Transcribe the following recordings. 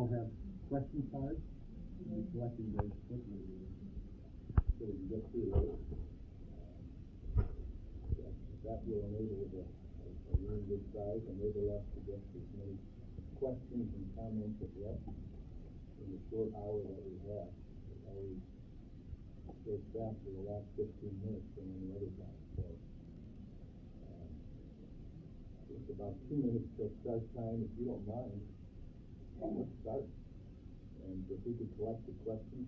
all have question cards. We'll be collecting those quickly so we can get through those. That will enable a really good size, enable us to get as many questions and comments addressed in the short hour that we have. It always goes faster the last 15 minutes than any other time. So it's about 2 minutes till start time. If you don't mind, let's start. And if we could collect the questions.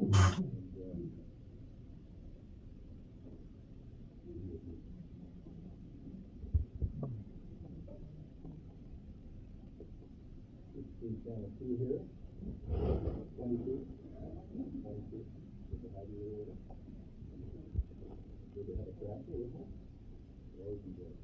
And, channel 2 here. 22. 22. Good to have you here with us. Good to have a cracker with us. Always enjoy it.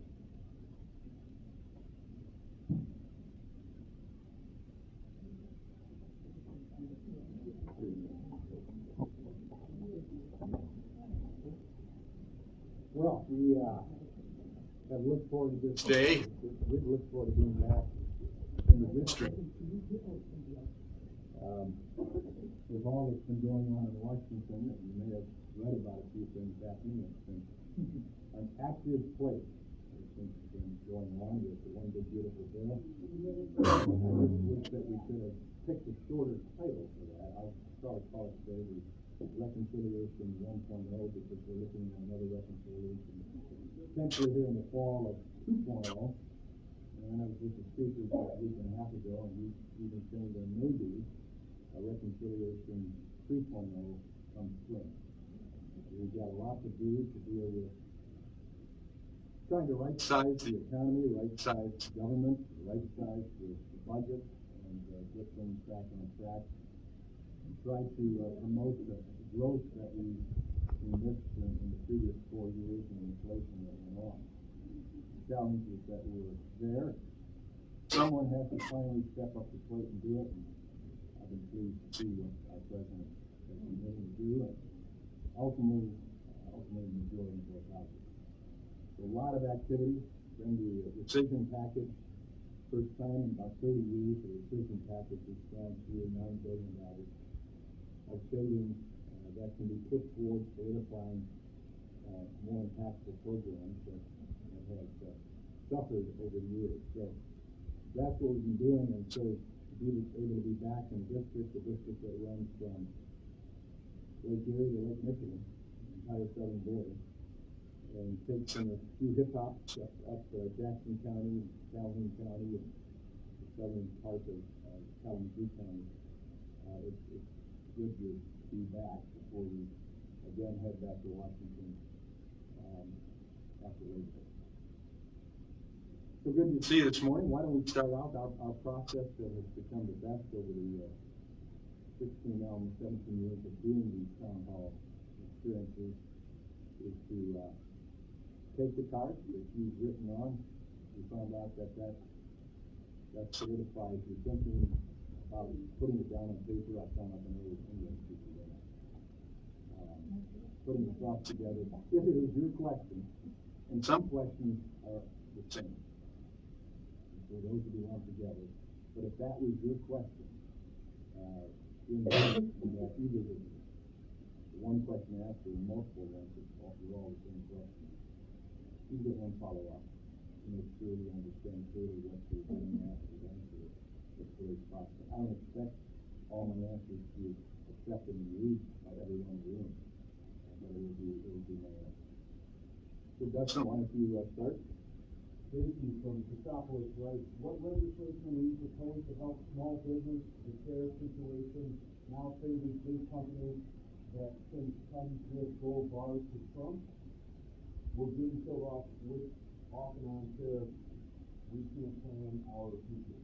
Well, we have looked forward to this day. We've looked forward to being back in the district. With all that's been going on in Washington, and you may have read about a few things happening, it's been an active place. Things have been going on with the One Big Beautiful Bill. I just wish that we could have picked a shorter title for that. I'll probably call it today the Reconciliation 1.0, because we're looking at another reconciliation potentially here in the fall of 2.0. And I was with the speakers a week and a half ago, and we've been saying there may be a reconciliation 3.0 come spring. We've got a lot to do to deal with trying to right-size the economy, right-size government, right-size the budget, and get things back on track, and try to promote the growth that we missed in the previous 4 years and the inflation that went on. The challenges that were there, someone has to finally step up to the plate and do it. And I've been pleased to see what our president has been willing to do, and ultimately the majority of both houses. So a lot of activity. Then the rescission package, first time in about 30 years, the rescission package has gone through $9 billion of savings that can be put towards solidifying more impactful programs that have suffered over the years. So that's what we've been doing, and so to be able to be back in the district that runs from Lake Erie to Lake Michigan, the entire southern border, and takes in a few hip-hops up Jackson County, Calhoun County, and the southern part of Kalamazoo County. It's good to be back before we again head back to Washington after Labor Day. So good to see you this morning. Why don't we start out our process that has become the best over the 16, now 17 years of doing these town hall experiences is to take the cards that you've written on. We found out that solidifies your thinking about putting it down on paper. I sound like an old English teacher right now. Putting the thoughts together. If it is your question, and some questions are the same. So those will belong together. But if that was your question, in that either the one question asked or multiple ones, they're all the same question. You get one follow-up to make sure we understand clearly what you're doing after the answer as clearly as possible. I don't expect all my answers to be accepted and used by everyone in the room, but it will be my answer. So Dustin, why don't you start? Jason from Metropolis writes, what legislation will you propose to help small business, the care situation, now favoring big companies that think comes with gold bars to Trump? We're getting so off and on tariffs, we can't plan our future.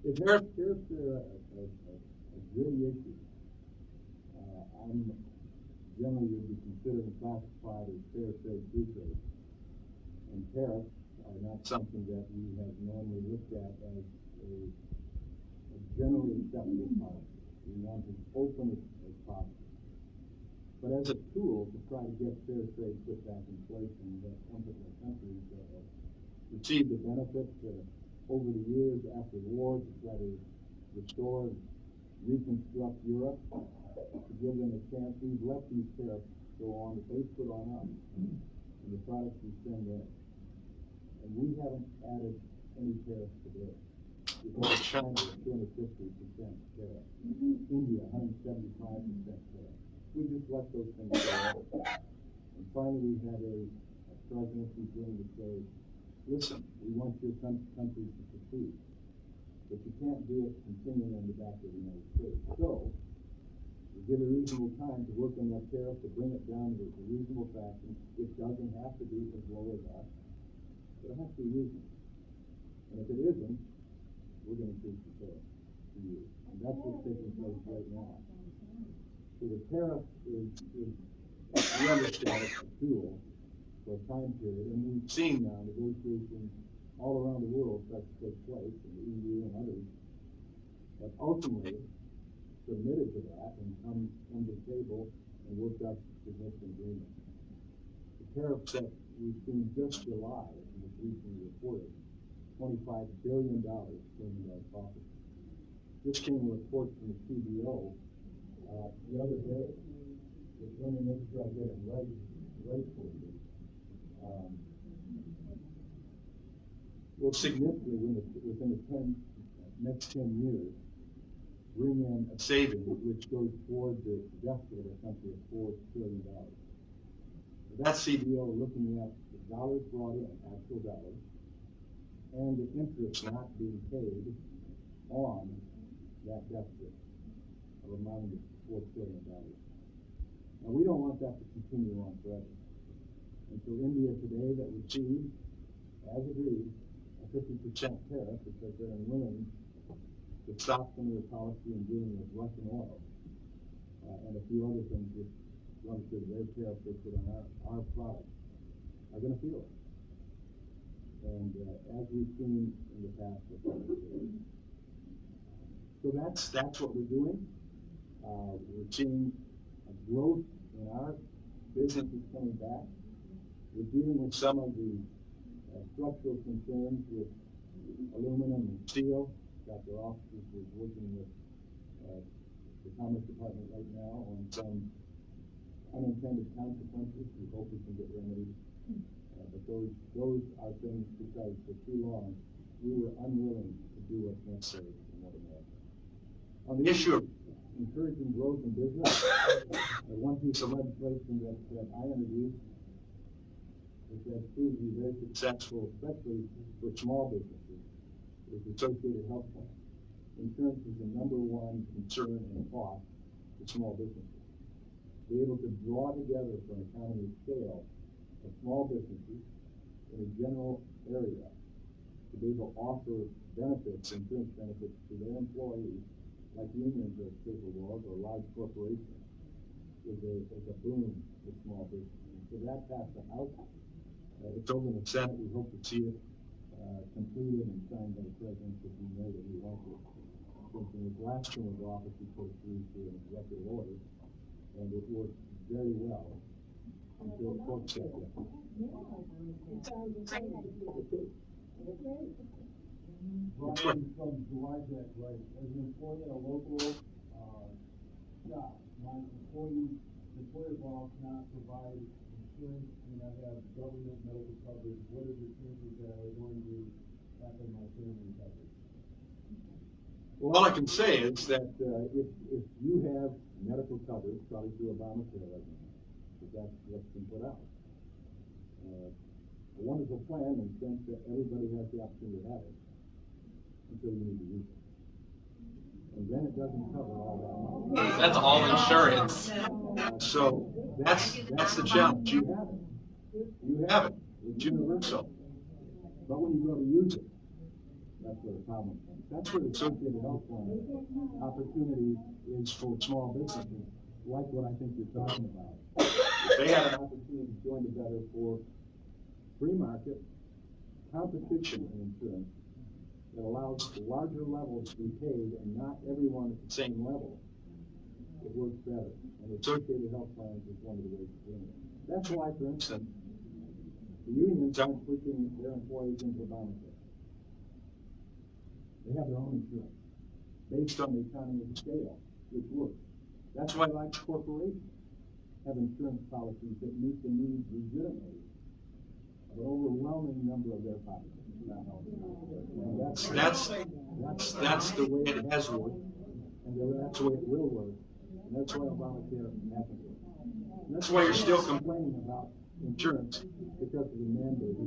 Is tariffs a gritty issue? I'm generally would be considered and classified as fair trade, free trade. And tariffs are not something that we have normally looked at as a generally acceptable policy. We want as open as possible. But as a tool to try to get fair trade put back in place, and that countries that have received the benefit over the years after the war to try to restore, reconstruct Europe, to give them a chance. We've let these tariffs go on that they put on us and the products we send in. And we haven't added any tariffs to theirs. Because China is 250% tariff. India, 175% tariff. We just let those things go on. And finally, we had a president who's willing to say, listen, we want your countries to succeed. But you can't do it continuing on the back of the United States. So, we give a reasonable time to work on that tariff, to bring it down to a reasonable fashion. It doesn't have to be as low as us, but it has to be reasonable. And if it isn't, we're going to increase the tariff to you. And that's what's taking place right now. So the tariff is we understand it's a tool for a time period, and we've seen now negotiations all around the world start to take place, in the EU and others, that ultimately submitted to that and come to the table and worked out significant agreements. The tariffs that we've seen just July, and was recently reported, $25 billion came into our pockets. This came a report from the CBO the other day. Let me make sure I get it right for you. Will significantly, within the next 10 years, bring in a savings which goes toward the deficit of the country of $4 trillion. That's CBO looking at the dollars brought in, actual dollars, and the interest not being paid on that deficit of amounting to $4 trillion. Now, we don't want that to continue on forever. And so India today that received, as agreed, a 50% tariff because they're unwilling to stop some of their policy in dealing with Russian oil and a few other things which, relative to their tariff they put on our products, are going to feel it. And as we've seen in the past with other things. So that's what we're doing. We're seeing a growth in our businesses coming back. We're dealing with some of the structural concerns with aluminum and steel. Dr. Officers is working with the Commerce Department right now on some unintended consequences. We hope we can get remedied. But those are things because for too long we were unwilling to do what's necessary in North America. On the issue of encouraging growth in business, one piece of legislation that I introduced, which has proved to be very successful, especially for small businesses, is associated health plan. Insurance is the number one concern and cost for small businesses. Be able to draw together for an economy of scale of small businesses in a general area to be able to offer benefits, insurance benefits to their employees, like unions are capable of, or large corporations, is a boom for small businesses. So that passed the House. It's over in the Senate. We hope to see it completed and signed by the President, because we know that he wants it. Since in his last term of office, he put it through an executive order, and it worked very well until the court said that. Brian from July Jack, right? As an employee at a local shop, my employer boss not provide insurance, and I have government medical coverage. What are the chances that are going to happen my family coverage? Well, all I can say is that if you have medical coverage, probably through Obamacare right now, because that's what's been put out. A wonderful plan in the sense that everybody has the opportunity to have it until you need to use it. And then it doesn't cover all that money. That's all insurance. So that's the challenge. You have it. You have it. It's universal. But when you go to use it, that's where the problem comes. That's where the associated health plan opportunity is for small businesses, like what I think you're talking about. If they have an opportunity to join together for free market competition in insurance that allows larger levels to be paid and not everyone at the same level, it works better. And associated health plans is one of the ways of doing it. That's why, for instance, the unions aren't pushing their employees into Obamacare. They have their own insurance. based on the economy of scale, which works. That's why like corporations have insurance policies that meet the needs legitimately of an overwhelming number of their populations. And that's the way it has worked, and that's the way it will work, and that's why Obamacare hasn't worked. And that's why you're still complaining about insurance, because of the mandate.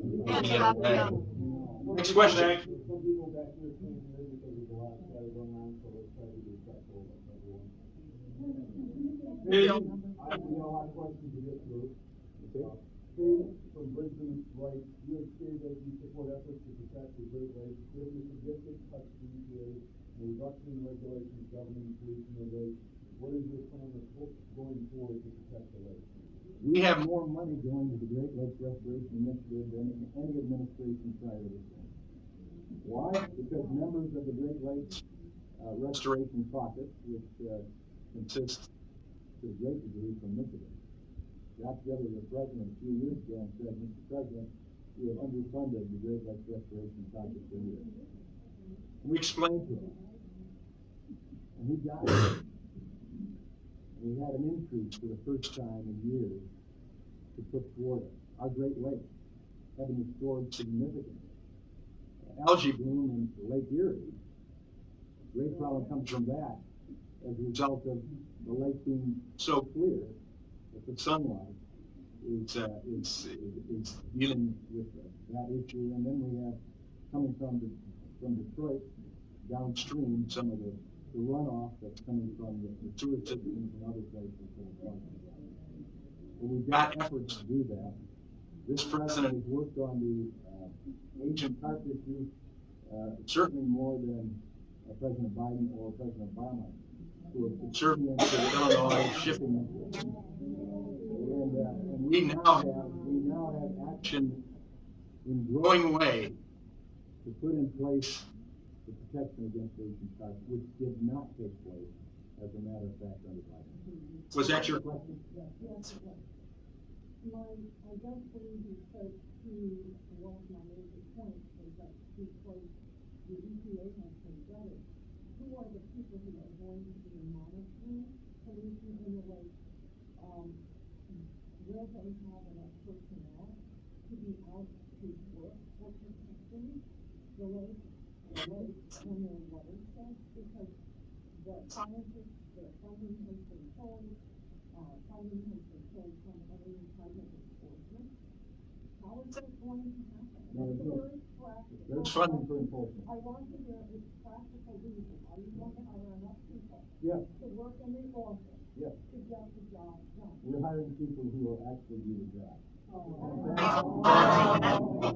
Next question. Some people back here can't hear because there's a lot of chatter going on, so let's try to be respectful of everyone. We have a lot of questions to get through. Steve from Brisbane writes, you have stated that you support efforts to protect the Great Lakes, given the significant cuts to EPA and reduction in regulations governing pollution of lakes. What is your plan going forward to protect the lakes? We have more money going to the Great Lakes Restoration Initiative than any administration prior to this one. Why? Because members of the Great Lakes Restoration Caucus, which consists to a great degree from Michigan, got together with the president a few years ago and said, Mr. President, we have underfunded the Great Lakes Restoration Project for years. And we explained to him, and he got it. We had an increase for the first time in years to put toward it. Our Great Lakes have been restored significantly. Algae bloom in Lake Erie, great problem comes from that as a result of the lake being so clear that the sunlight is dealing with that issue. And then we have, coming from Detroit downstream, some of the runoff that's coming from the sewer systems and other places. But we've got efforts to do that. This president has worked on the Asian carp issue certainly more than President Biden or President Obama, who are contributing to the Illinois shipping industry. And we now have action in growing way to put in place the protection against Asian carp, which did not take place, as a matter of fact, under Biden. Was that your question? Yes, it was. I don't believe you spoke to one of my major points, is that because the EPA has been vetted, who are the people who are going to be monitoring pollution in the lake? Will they have enough personnel to be out to work for protecting the lake and their watersheds? Because the scientists, their funding has been pulled, from any type of enforcement. How is that going to happen? It's very practical. There's funding for enforcement. I want to hear its practical reason. Are you going to hire enough people Yes. to work in the office Yes. to get the job done? We're hiring people who will actually do the job.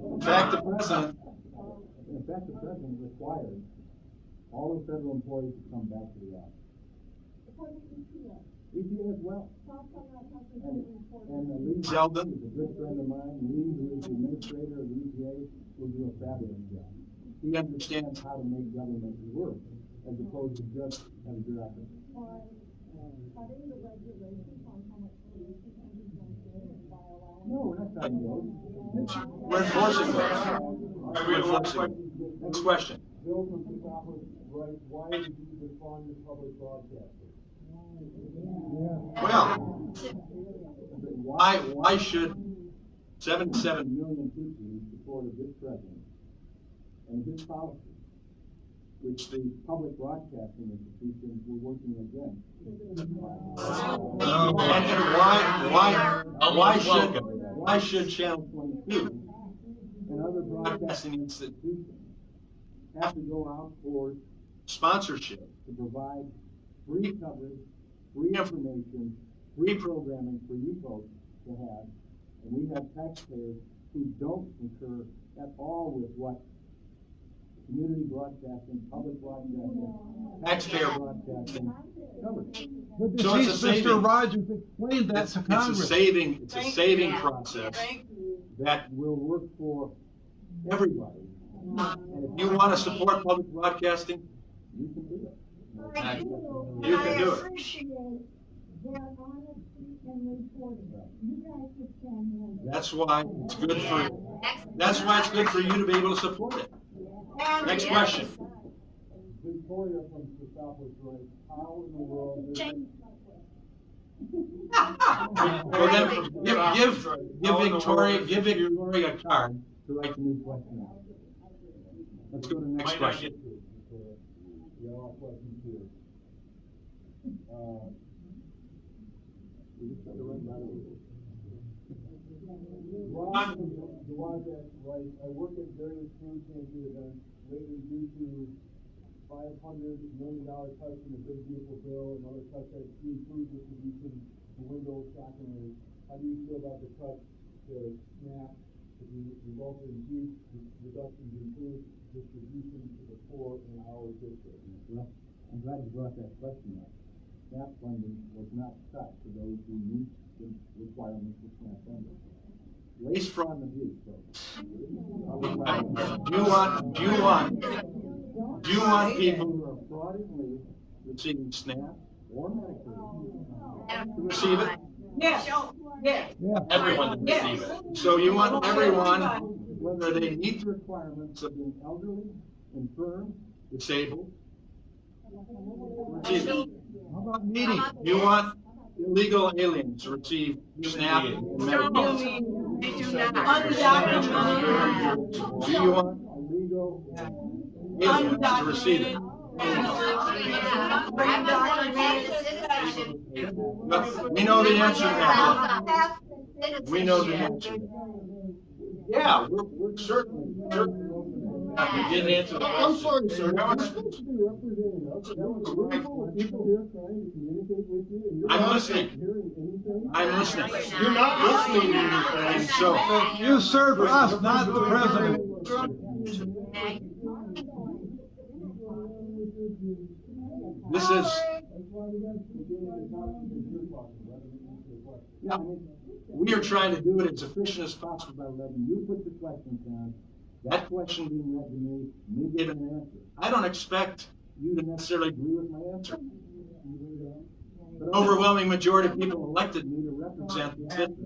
In fact, the president required all the federal employees to come back to the office. For the EPA. EPA as well. How come that hasn't been reported? And Lee Zeldin is a good friend of mine. Lee, who is the administrator of the EPA, will do a fabulous job. He understands how to make government work, as opposed to just have a bureaucracy. By cutting the regulations on how much pollution can be generated by allowing. No, we're not cutting those. We're enforcing those. We're enforcing. Next question. Bill from Subtitles writes, why did you defund the public broadcaster? Well, why should 77 million people who supported this president and his policy, which the public broadcasting institutions were working against? And why should Channel 22 and other broadcasting institutions have to go out for sponsorship to provide free coverage, free information, free programming for you folks to have, and we have taxpayers who don't concur at all with what community broadcasting, public broadcasting, taxpayer broadcasting covers. But So it's a saving. Mr. Rogers explained that to Congress. It's a saving process that will work for everybody. And if you want to support public broadcasting, you can do it. You can do it. Appreciate their honesty and reporting. You guys just can't handle it. That's why it's good for you to be able to support it. Next question. Victoria from Subtitles writes, how in the world does it? Well, then, give Victoria a card To write the new question out. Let's go to the next Might not question. get- We have all questions here. We just got to run by the rules. Ron from Walberg writes, I work at various food pantry events. Lately, due to $500 million cuts in the Big Beautiful Bill and other cuts that see food distribution to windows, shockingly, how do you feel about the cuts to SNAP that resulted in huge reductions in food distribution to the poor in our district? Well, I'm glad you brought that question up. SNAP funding was not cut to those who meet the requirements of SNAP funding. Waste, fraud, and abuse, folks. Do you want people who are fraudulently receiving SNAP or Medicaid to receive it? Yes, yes. Everyone to Yes. receive it. So you want everyone, whether they meet the requirements of being elderly, infirm, disabled, receive it. how about needy? You want illegal aliens to receive SNAP and Medicaid? They do not. Do you want illegal aliens to receive it? We know the answer to that. We know the answer. Yeah, we're certainly. You didn't answer the I'm question. sorry, sir. You're supposed to be representing us. That was wonderful with people here trying to communicate with you, and you're I'm not listening. hearing anything. I'm listening. You're not listening to anything. So, You serve us, not the president. this is, That's why we got to begin the conversation you're talking about, and answer the question. Yeah, I mean, we are trying to do it as efficient as possible by letting you put the questions down. That question being read to me give an answer. I don't expect you to necessarily agree with my answer. But an overwhelming majority of people elected me to represent the district.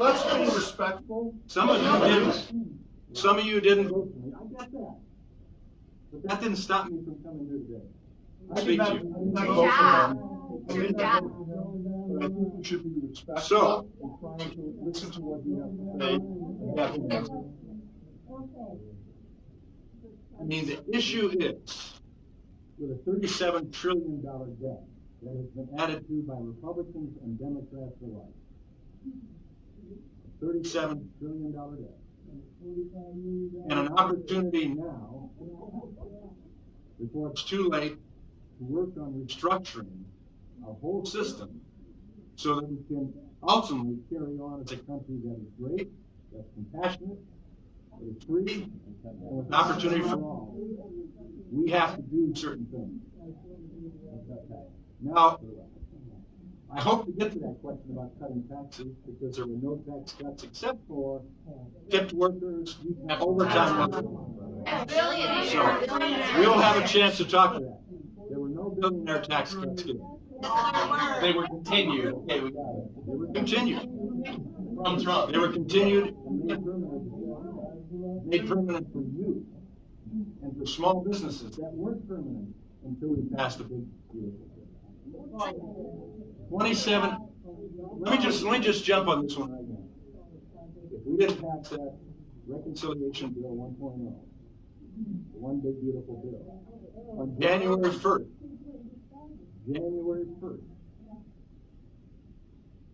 Let's be respectful. Some of you didn't. Some of you didn't vote for me. I get that. But that didn't stop me from coming here today. I speak to you. I did not vote for them. I did not vote for them, but I think we should be respectful So- and trying to listen to what you have to say. and have an answer. I mean, the issue is, with a $37 trillion debt that has been added to by Republicans and Democrats alike. $37 trillion debt. And an opportunity now, before it's too late, to work on restructuring our whole system so that we can ultimately carry on as a country that is great, that's compassionate, that is free, and with opportunity for all. We have to do certain things. Now, I hope to get to that question about cutting taxes, because there were no tax cuts except for tipped workers, overtime workers. So, we'll have a chance to talk to that. There were no billionaire tax cuts given. They were continued. Okay, we got it. They were continued. From Trump. They were continued and made permanent for you and for small businesses that weren't permanent until we passed the big beautiful bill. 27. Let me just jump on this one right now. If we didn't pass that reconciliation bill 1.0, the one big beautiful bill, on January 1st,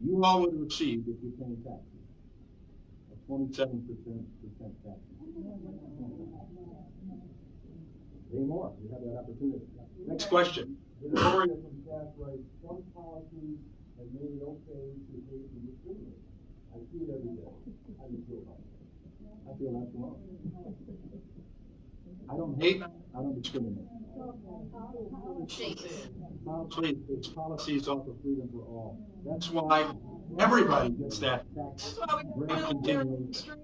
you all would have received, if you pay taxes, a 27% tax. Pay more, you have that opportunity. Next question. Victoria from Cass writes, some policies have made it okay to hate and discriminate. I see it every day. How do you feel about it? I feel that's wrong. I don't hate, I don't discriminate. It's policies offer freedom for all. That's why everybody gets that tax break continuation.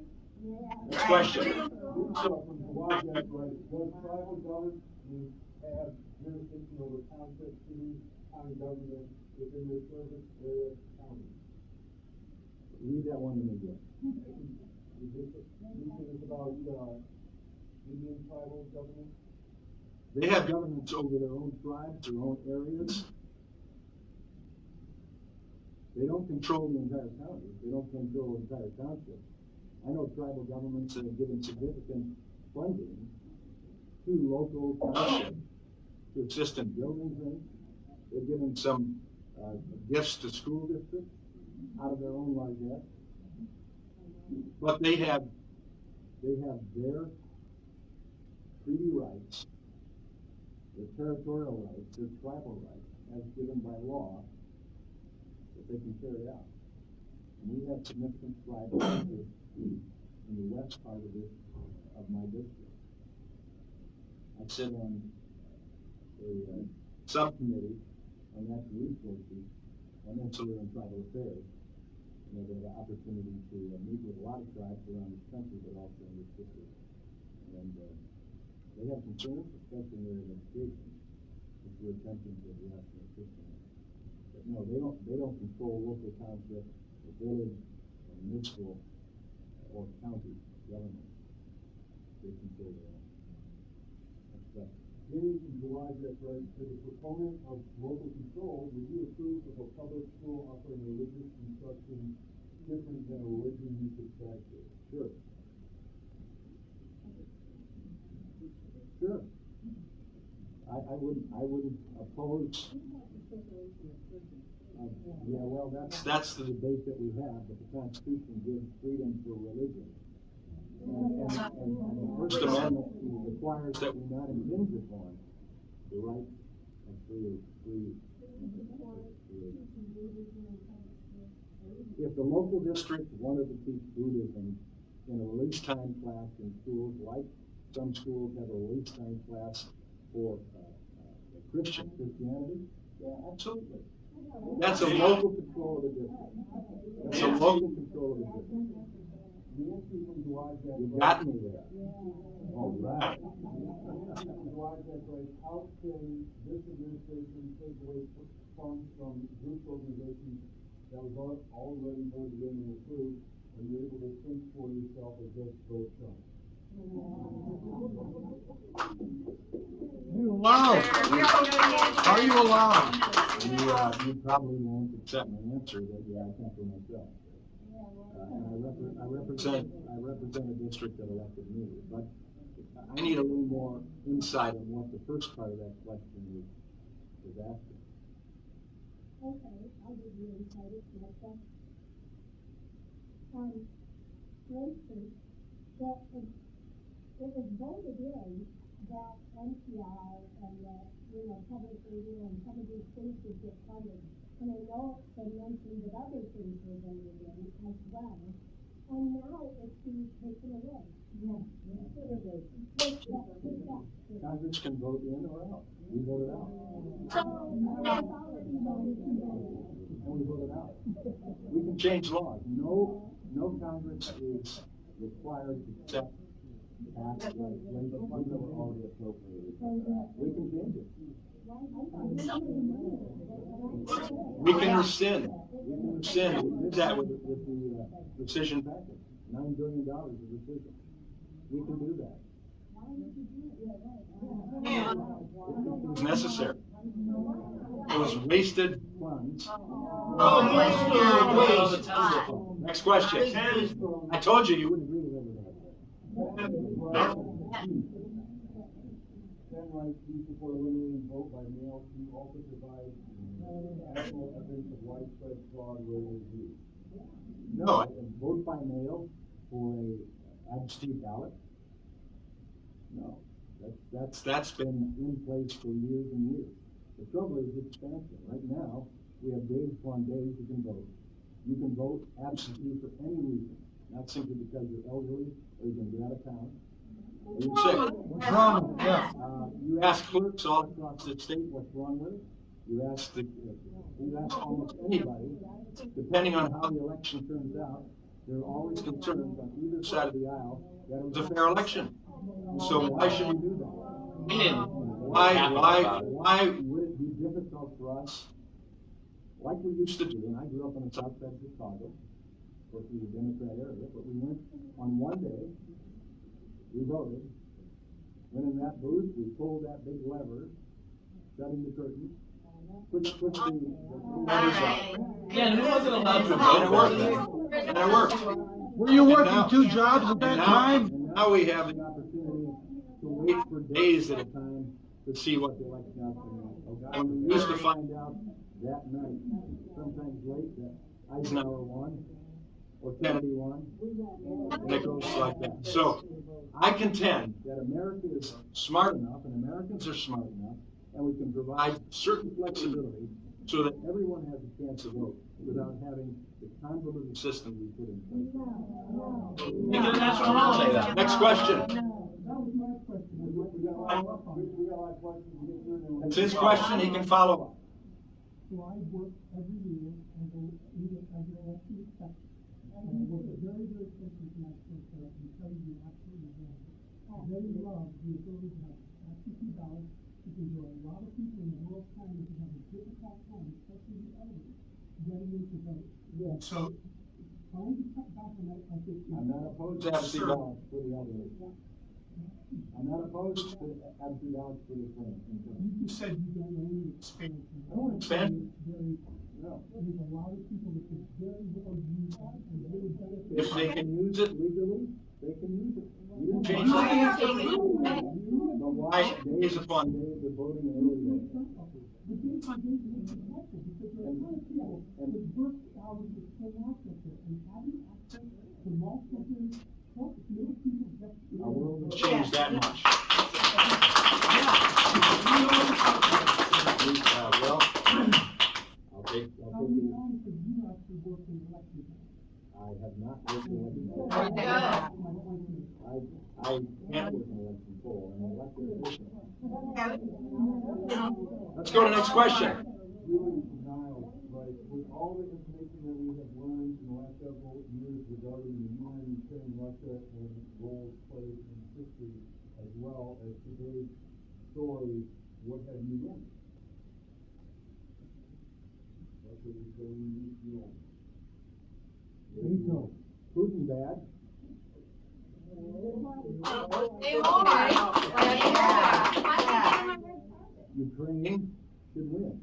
Next question. So, from Walberg writes, does tribal government have jurisdiction over township, city, county government within their service area county? Read that one to me again. This is about, Indian tribal government? They have governments over their own tribes, their own areas. They don't control the entire county. They don't control the entire township. I know tribal governments that have given significant funding to local townships to assist in building things. They've given some gifts to school districts out of their own largesse. But they have their treaty rights, their territorial rights, their tribal rights, as given by law, that they can carry out. And we have significant tribal interests in the west part of my district. I sit on a subcommittee on natural resources and insular and tribal affairs. You know, they have an opportunity to meet with a lot of tribes around this country, but also in this district. And they have concerns, especially in their education, which we're attempting to address in the system. But no, they don't control local township, or village, or municipal, or county government. They control their own. That's James from July, that's right, as a proponent of local control, would you approve of a public school offering religious instruction different than a religion you subscribe to? Sure. Sure. I wouldn't oppose. Yeah, well, that's the debate that we have, but the Constitution gives freedom for religion. And the First Amendment requires that we not impinge upon the right of free. If the local district wanted to teach Buddhism in a release time class in schools, like some schools have a release time class for Christianity, yeah, absolutely. That's a local control of the district. That's a local control of the district. Nancy from July, that's You right. got me there. All right. July, that's right. How can this administration take away funds from group organizations that was already voted in and approved, and you're able to think for yourself and just vote Trump? You allowed? Are you allowed? You probably won't accept my answer that, yeah, I think for myself. And I represent a district that elected me, but I need a little more insight on what the first part of that question is asking. Okay, I'll give you insight into that question. For instance, it was voted in that NPR and public radio and some of these things would get funded. And I know it's been mentioned that other things were voted in as well. And now it's being taken away. Yeah. Congress can vote in or out. We voted out. And we voted out. We can change laws. No Congress is required to accept past legislation that were already appropriated. We can change it. We can rescind. We did that with the rescission package. $9 billion of rescission. We can do that. It was necessary. It was wasted funds. Next question. I told you you wouldn't agree with everything. Rights do support eliminating vote by mail to also provide actual evidence of widespread fraud where it is used. No, I can vote by mail for a absentee ballot. No, that's been in place for years and years. The trouble is expansion. Right now, we have days upon days you can vote. You can vote absentee for any reason, not simply because you're elderly or you're going to be out of town. You're sick. What's wrong with it? Yeah. You ask clerks all across the state what's wrong with it. You ask almost anybody, depending on how the election turns out, there are always concerns on either side of the aisle that it was a fair election. So why should we do that? Why would it be difficult for us, like we used to do, and I grew up on the south side of Chicago, of course we were a Democrat area, but we went on one day, we voted went in that booth, we pulled that big lever, shutting the curtain, put the levers up. Again, who wasn't allowed to vote? And it worked. Were you And working now- 2 jobs at that time? And now we have the opportunity to wait for days at a time to see what the election outcome is. And we used to find out that night, sometimes late, that Eisenhower won, or Kennedy won, and it goes like that. So, I contend that America is smart enough, and Americans are smart enough, and we can provide certain flexibility so that everyone has a chance to vote without having the convoluted system we put in place. Make it a national holiday then. Next question. That was my question. We got a lot of questions to get through. That's his question, he can follow up. So I work every year as an election inspector. And I work very, very closely with my state, so I can tell you absolutely right. They love the ability to have absentee ballots. You can do a lot of people in the world time if you have a difficult time, especially the elderly, getting into vote. Yeah. So, Trying to cut back on that, I think. I'm not opposed to absentee ballots for the elderly. I'm not opposed to absentee ballots for the friends. You said you don't know any experience. I don't expand. Very, No. there's a lot of people that could very well use that and really benefit. if they can use it, Legally, they can use it. We didn't Change change it. that. But why days upon days of voting in early days? The days are days of protected because there are a lot of people with work hours that still out there and having access to multiple things, help little people get. our world has changed that much. Well, I'll take How many times have you actually worked in election? I have not worked in election poll. My point is, I can't work in election poll, and elected official. let's go to the next question. Really denial, right, with all the information that we have learned in the last several years regarding the UN, Ukraine, Russia, and roles played in history, as well as today's story, what have you learned? Russia, Ukraine, UN. Veto. Putin bad. Ukraine should win.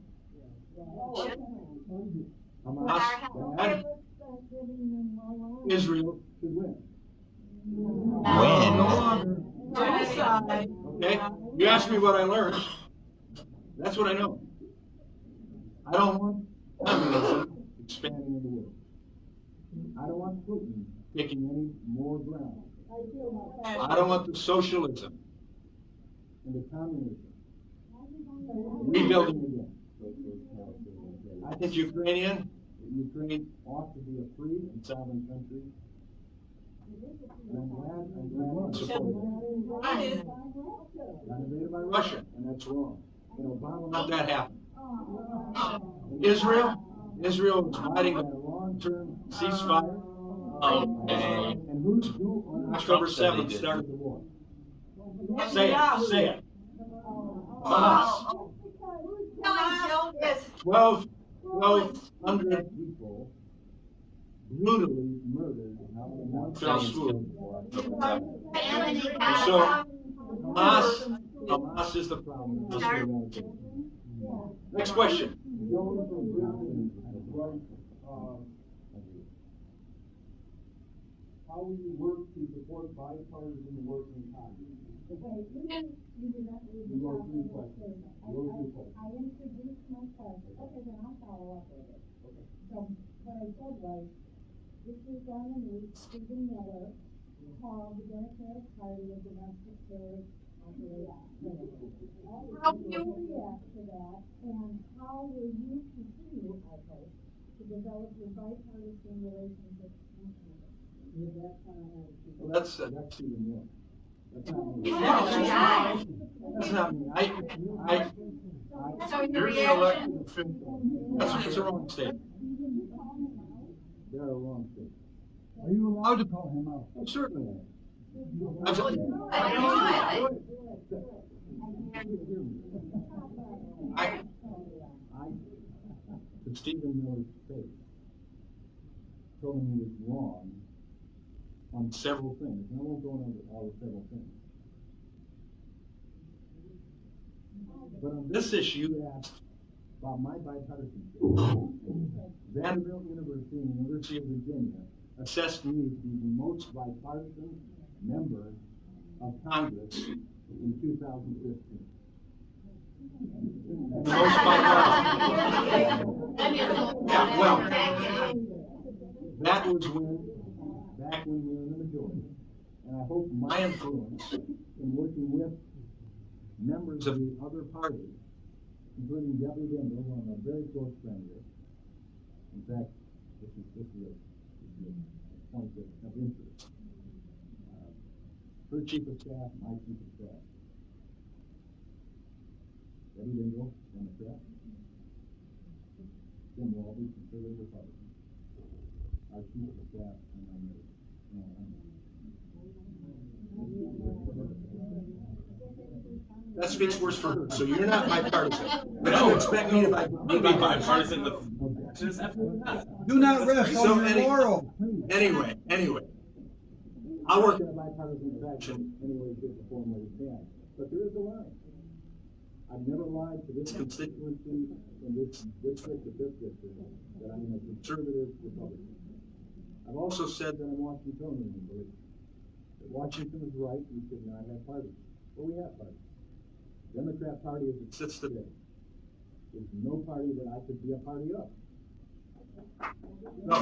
Hamas bad. Israel should win. Okay, you asked me what I learned. That's what I know. I don't want communism expanding in the world. I don't want Putin taking any more ground. I don't want the socialism, And the communism rebuilding again. I think Ukraine ought to be a free and sovereign country. And I'm glad to support it. Not invaded by Russia, and that's wrong. And Obama let that happen. Israel is fighting a long-term ceasefire. And who on October 7th started the war? Say it. Hamas. 1,200 people brutally murdered in one fell swoop. And so Hamas is the problem. That's the eradication. Next question. Going from Britain, right, how will you work to support bipartisan work in Congress? You did not read You the wrote three document. questions. You wrote three questions. I introduced my question, okay, then I'll follow up with it. So, what I said was, this was done in Stephen Miller called the Democratic Party a domestic terrorist operation. How will you react to that, and how will you continue, I hope, to develop your bipartisan relationships in Congress? With that kind of attitude. Well, that's Stephen Miller. That's not me. Yeah. That's not me. So You're the elected official. That's a wrong statement. They're a wrong statement. Are you allowed to call him out? I certainly am. To Stephen Miller's face, told him he was wrong on several things, and I won't go into all the several things. But on this issue, you asked about my bipartisanship. Vanderbilt University and the University of Virginia assessed me to be the most bipartisan member of Congress in 2015. The most bipartisan. Yeah, well, that was back when we were in the majority. And I hope my influence in working with members of the other parties, including Debbie Dindal, who I'm a very close friend with. In fact, this is a point of interest. Her chief of staff, my chief of staff. Debbie Dindal, Democrat. Jim Walberg, conservative Republican. Our chief of staff, and I know. That speaks worse for her. So you're not bipartisan. But don't expect me to be bipartisan with. Do not rest on your laurel. Anyway. I work in a bipartisan fashion anyway, shape, or form where we can. But there is a line. I've never lied to this constituency in this district, that I'm a conservative Republican. I've also said that I'm Washingtonian in belief. That Washington is right, we should not have parties. Well, we have parties. The Democrat Party as it sits today. There's no party that I could be a party of. No.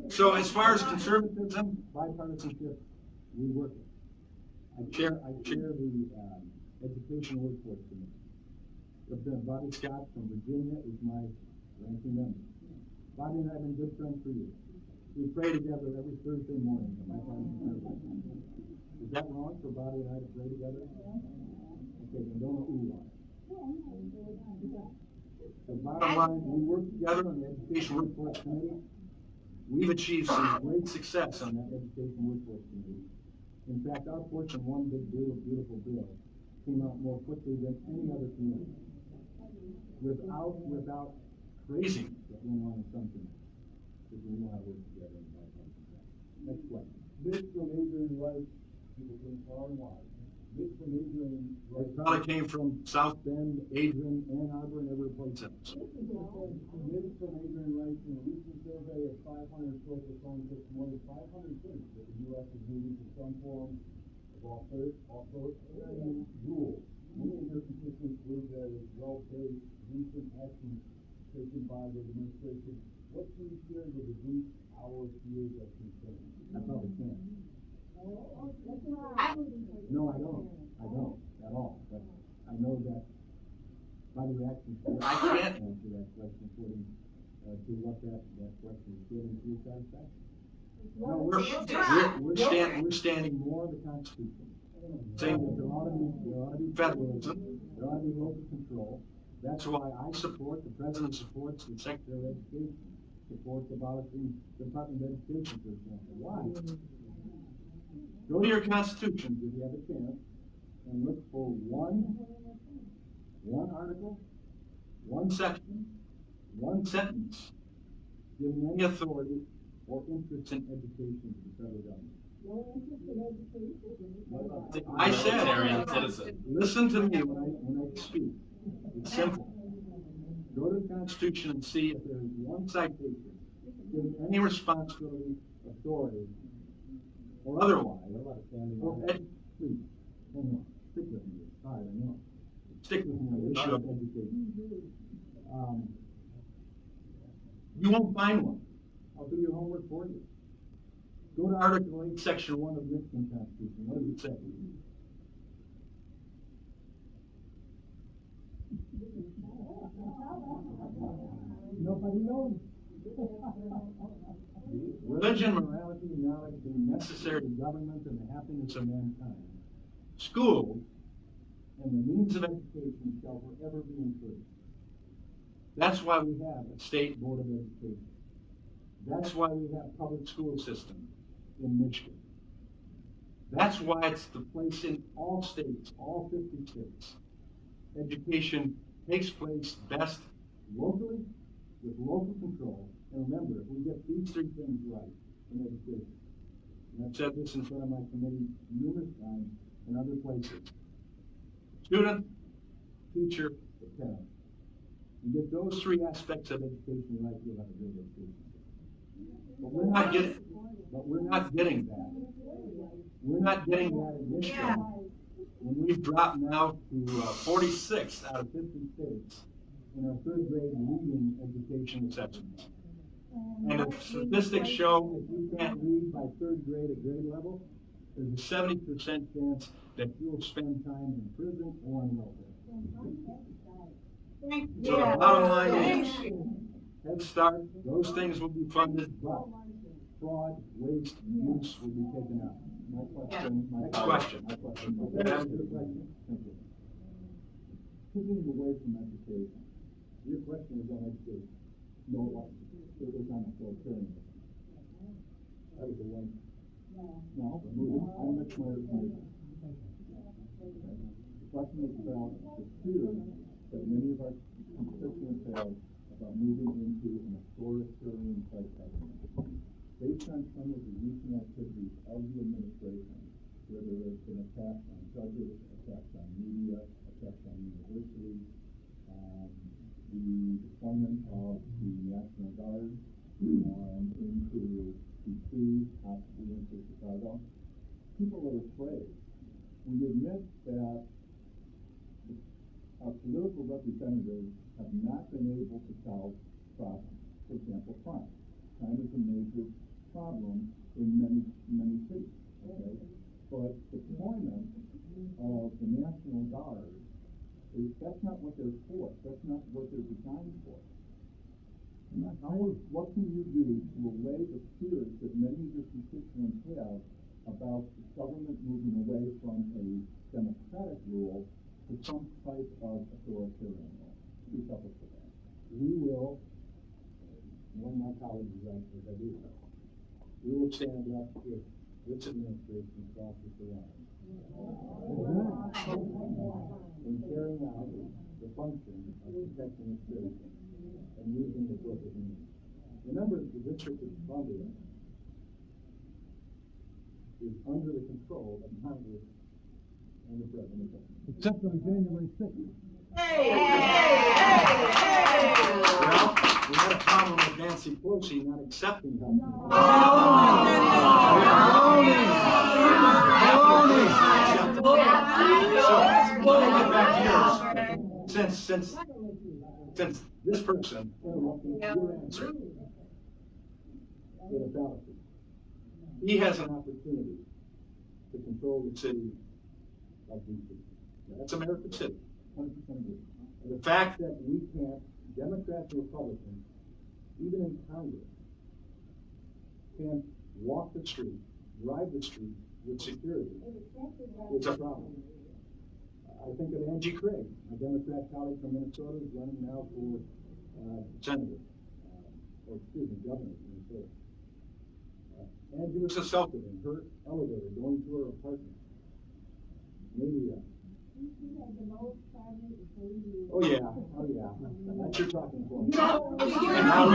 So as far as conservatism, bipartisanship, we work it. I chair the Education Workforce Committee. Representative Bobby Scott from Virginia is my ranking member. Bobby and I have been good friends for years. We pray together every Thursday morning at my party's conservative. Is that wrong for Bobby and I to pray together? Okay, then don't ooh on it. The bottom line, we work together on the Education Workforce Committee. We've achieved some great success on that Education Workforce Committee. In fact, our portion, one big, beautiful bill, came out more quickly than any other committee. Without craziness that went on in some committees. Because we know how to work together in bipartisan. Next question. This from Adrian Rice, people think far and wide. This from Adrian Rice. It probably came from South Bend, Adrian, Ann Arbor, and every place else. This from Adrian Rice, in a recent survey of 500 social scientists, more than 500 think that the U.S. is moving to some form of authoritarian rule. Many of your constituents believe that is well-based recent actions taken by the administration. What do you hear to reduce our fears of concern? I probably can't. No, I don't at all. But I know that by the reactions, I can't answer that question according to what that question is given to your satisfaction. No, we're standing more of the Constitution, saying that there ought to be federalism, there ought to be local control. That's why I support, the President supports, the Secretary of Education supports abolishing the Department of Education, for example. Why? Go to your constitutions if you have a chance and look for one article, one section, one sentence giving any authority or interest in education to the federal government. No interest in education? I said, listen to me when I speak. It's simple. Go to the Constitution and see if there is one citation giving any responsibility, authority, or otherwise. Please, hang on. Stick with me. It's hard, I know. Stick with me on the issue of education. You won't find one. I'll do your homework for you. Go to Article 8, Section 1 of the Michigan Constitution. What does it say? Nobody knows. Religion, morality, and knowledge being necessary to government and the happiness of mankind. Schools and the means of education shall forever be encouraged. That's why we have a state board of education. That's why we have public school system in Michigan. That's why it's the place in all states, all 50 states. Education takes place best locally, with local control. And remember, if we get these three things right in education, and I've said this in front of my committee numerous times in other places, student, teacher, the parent. You get those three aspects of education right, you'll have a great education. But we're not getting that. We're not getting that in Michigan. When we've dropped now to 46 out of 50 states in our third grade reading education assessments. And if statistics show if you can't read by third grade at grade level, there's a 70% chance that you'll spend time in prison or on welfare. So the bottom line is, Head Start, those things will be funded, but fraud, waste, use will be taken out. Next question. That was a good question. Thank you. Taking it away from education. Your question was on education. No, it wasn't. It was on authoritarianism. That was the one. No, I'm much more. The question is about the fear that many of our constituents have about moving into an authoritarian type government. Based on some of the recent activities of the administration, where there has been attacks on judges, attacks on media, attacks on universities, the deployment of the National Guard into DC, possibly into Chicago, people are afraid. We admit that our political representatives have not been able to solve problems. For example, crime. Crime is a major problem in many cities. Okay? But deployment of the National Guard, that's not what they're for. That's not what they're designed for. What can you do to allay the fears that many of your constituents have about the government moving away from a democratic rule to some type of authoritarian rule? Please help us with that. We will, one of my colleagues is as I do, we will stand up if this administration crosses the line in carrying out the function of protecting its citizens and using the appropriate means. Remember, the District of Columbia is under the control of Congress and the President. Except on January 6th. Well, we had a problem with Nancy Pelosi not accepting that. So, since this person interrupted your answer with a fallacy, he has an opportunity to control the city of DC. That's American City. 100% agree. And the fact that we can't, Democrats and Republicans, even in Congress, can't walk the street, drive the street with security, it's a problem. I think of Angie Craig, my Democrat colleague from Minnesota, is running now for senator, governor of Minnesota. Angie was assaulted in her elevator going to her apartment. Maybe, oh yeah. That's your talking point. And now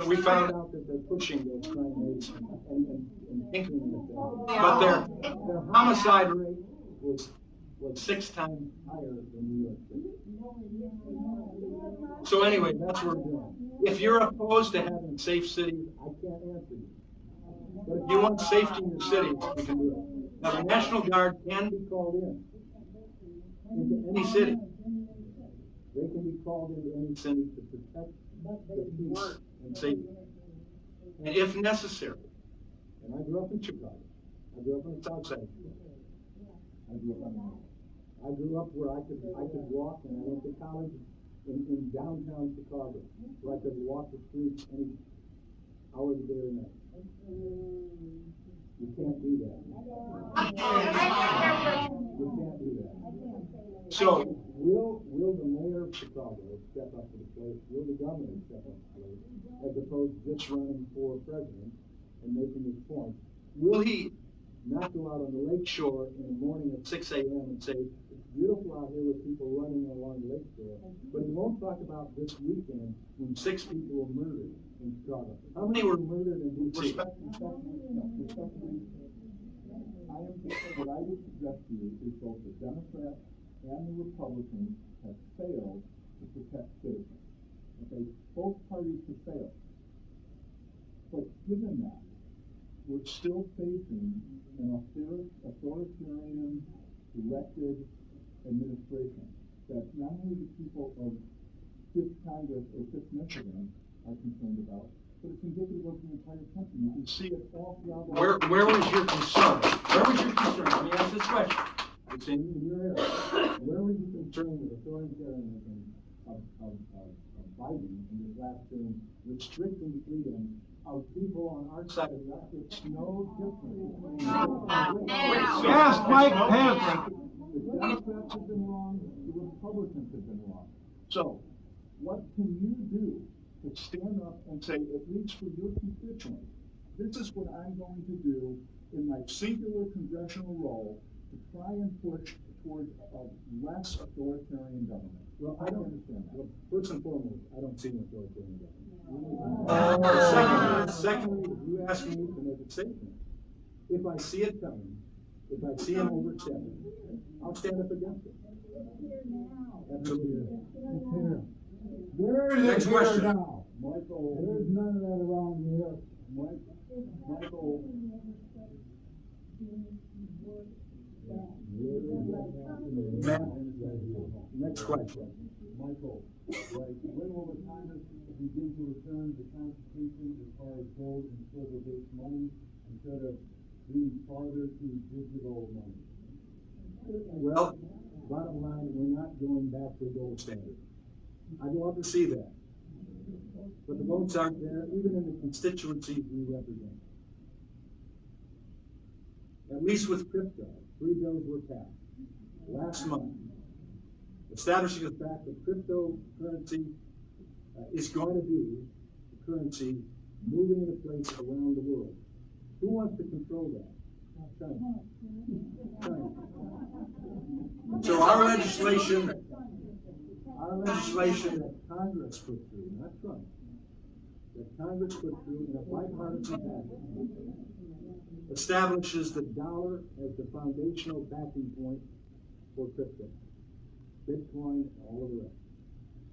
we found out that they're pushing those crime rates and tinkering with them. But their homicide rate was 6 times higher than New York City. So anyway, that's what we're doing. If you're opposed to having safe cities, I can't answer you. But if you want safety in your cities, we can do it. Now, the National Guard can be called into any city. They can be called into any city to protect the peace and safety. And if necessary, and I grew up in Chicago, I grew up on the south side of Chicago. I grew up where I could walk, and I went to college in downtown Chicago, where I could walk the streets any hour of the day or night. You can't do that. You can't do that. So, will the mayor of Chicago step up to the plate? Will the governor step up to the plate? As opposed to just running for president and making his point. Will he not go out on the lake shore in the morning at 6 a.m. and say, it's beautiful out here with people running along the lake shore, but he won't talk about this weekend when 6 people were murdered in Chicago. How many were murdered in D.C.? What I would suggest to you is both the Democrats and the Republicans have failed to protect citizens. Okay, both parties have failed. But given that, we're still facing an authoritarian directed administration that not only the people of 5th Congress or 5th Michigan are concerned about, but it's indicative of the entire country. You can see it all throughout. Where was your concern? Where was your concern? Let me ask this question. I'm saying in your area, where were you concerned with authoritarianism of Biden in this last term, restricting freedom of people on our side of the aisle? It's no different. Yes, Mike Pence. The Democrats have been wrong, the Republicans have been wrong. So, what can you do to stand up and say, at least for your constituents, this is what I'm going to do in my singular congressional role to try and push towards a less authoritarian government? Well, I don't understand that. Well, first and foremost, I don't see an authoritarian government. Secondly, if you ask me to make a statement, If I see it coming, if I see him overstepping, I'll stand up against it. Absolutely. Where is Next it here question. now? Michael, There's none of that around here. Michael. next question. Michael, right, when will the Congress begin to return the Constitution as far as gold and silver-based money instead of being farther to digital money? Well, bottom line, we're not going back to the gold standard. I'd love to see that. But the votes aren't there, even in the constituencies we represent. At least with crypto, 3 bills were passed last month, establishing the fact that cryptocurrency is going to be the currency moving into place around the world. Who wants to control that? China. China. So our legislation that Congress put through, not Trump, that Congress put through in a bipartisan fashion, establishes the dollar as the foundational backing point for crypto, Bitcoin, and all of the rest.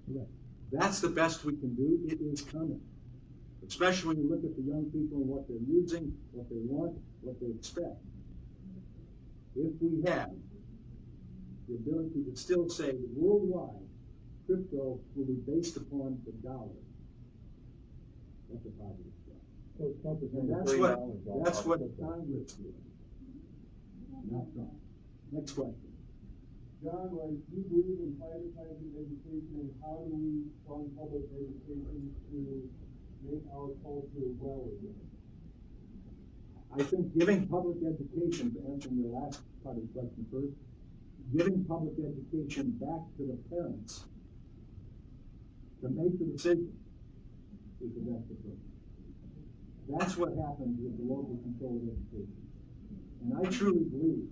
Correct. That's the best we can do. It is coming, especially when you look at the young people and what they're using, what they want, what they expect. If we have the ability to still say that worldwide, crypto will be based upon the dollar, that's a positive step. And that's what Congress did, not Trump. Next question. John, like, do you believe in privatizing education, and how do we fund public education to make our culture well again? I think giving public education, to answer your last part of the question first, giving public education back to the parents to make the decision is the best approach. That's what happens with the local control of education. And I truly believe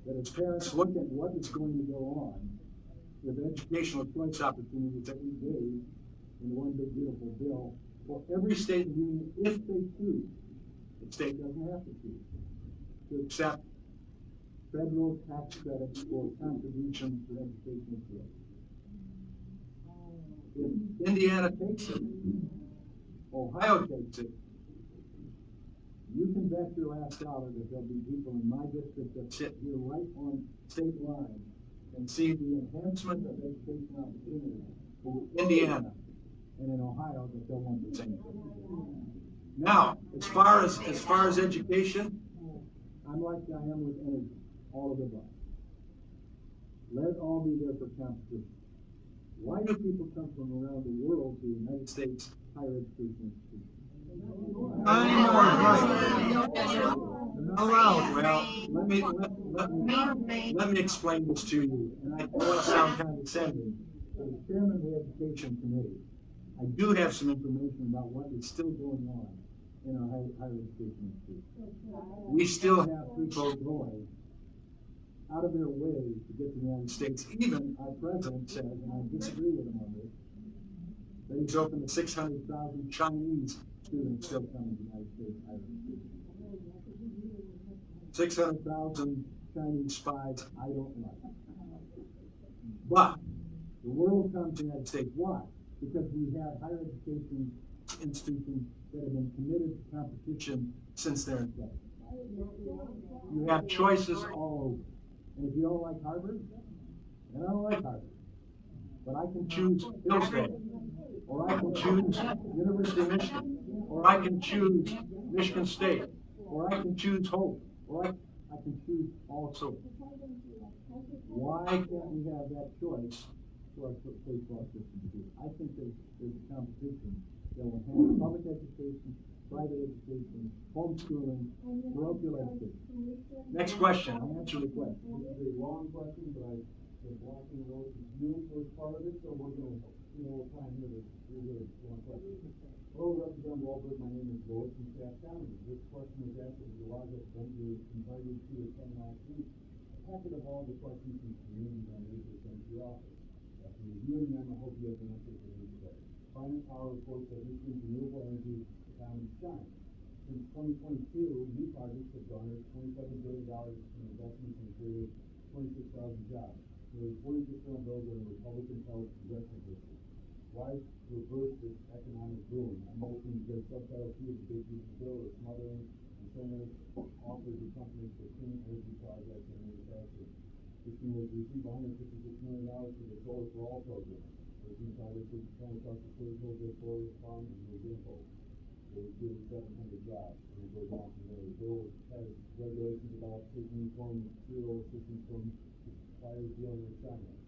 that as parents look at what is going to go on with educational choice opportunities that we gave in one big beautiful bill for every state and union, if they choose, the state doesn't have to choose, to accept federal tax credits for contributions to educational choice. If Indiana takes it, Ohio takes it, you can bet your last dollar that there'll be people in my district that sit here right on state line and see the enhancement of education opportunities in Indiana and in Ohio that they'll want the same thing. Now, as far as education, I'm like I am with energy, all of the above. Let it all be there for competition. Why do people come from around the world to the United States higher education institutions? Well, let me explain this to you, and I want to sound condescending. As chairman of the Education Committee, I do have some information about what is still going on in our higher education institutions. We still have people going out of their way to get to the United States. Even our president says, and I disagree with him on this, that he's opened to 600,000 Chinese students still coming to the United States higher education. 600,000 Chinese spies, I don't like. But the world comes to the United States. Why? Because we have higher education institutions that have been committed to competition since their inception. You have choices all over. And if you don't like Harvard, then I don't like Harvard. But I can choose Hillsdale, or I can choose University of Michigan, or I can choose Michigan State, or I can choose Hope, or I can choose all sorts. Why can't we have that choice for our state law system to do? I think there's a competition that will handle public education, private education, homeschooling, parochial education. Next question, I'll answer the question. This is a long question, but I've been blocking those as you for part of it, so we're gonna, time here to really one question. Hello, Representative Walberg, my name is Lois from Staff County. This question was asked at the Law Representative invited to attend last week. A packet of all the questions from communities on the issue sent to your office. After reviewing them, I hope you have an answer for me today. Finance Power reports that Michigan's renewable energy economy shines. Since 2022, new projects have garnered $27 billion in investments and created 26,000 jobs. Nearly 40% of those are in Republican-held congressional districts. Why reverse this economic boom? I'm hoping because Subtitles 2 of the big beautiful bill is smothering incentives offered to companies for clean energy projects and manufacturing. Michigan has received $156 million for the Solar for All program. These projects will come across the state of the Solar Farm and the Gimpo. They would give 700 jobs. And it goes on from there. The bill has regulations about taking foreign material assistance from suppliers dealing with China.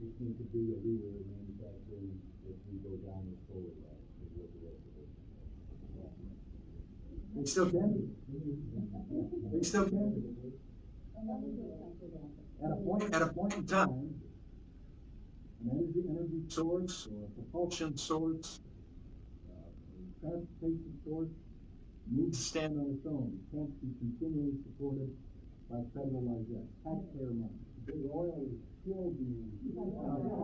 This needs to be a leader in manufacturing if we go down the solar route, is what the rest of it. They still can be. They still can be. At a point in time, an energy source or a propulsion source, transportation source needs to stand on its own. It can't be continually supported by federal taxpayer money. Big oil is still being.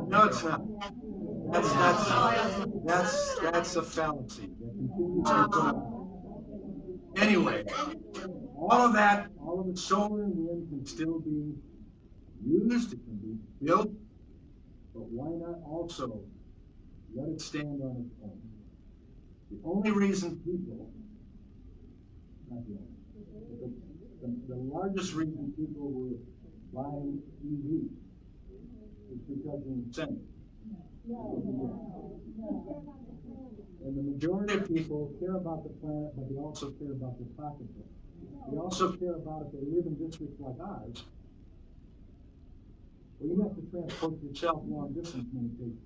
No, it's not. That's a fallacy. That continues to go on. Anyway, all of the solar and wind can still be used, it can be built, but why not also let it stand on its own? The only reason people, not the only, the largest reason people were buying EVs is because of incentive. And the majority of people care about the planet, but they also care about their pocketbook. They also care about if they live in districts like ours. Well, you have to transport yourself long distance many places.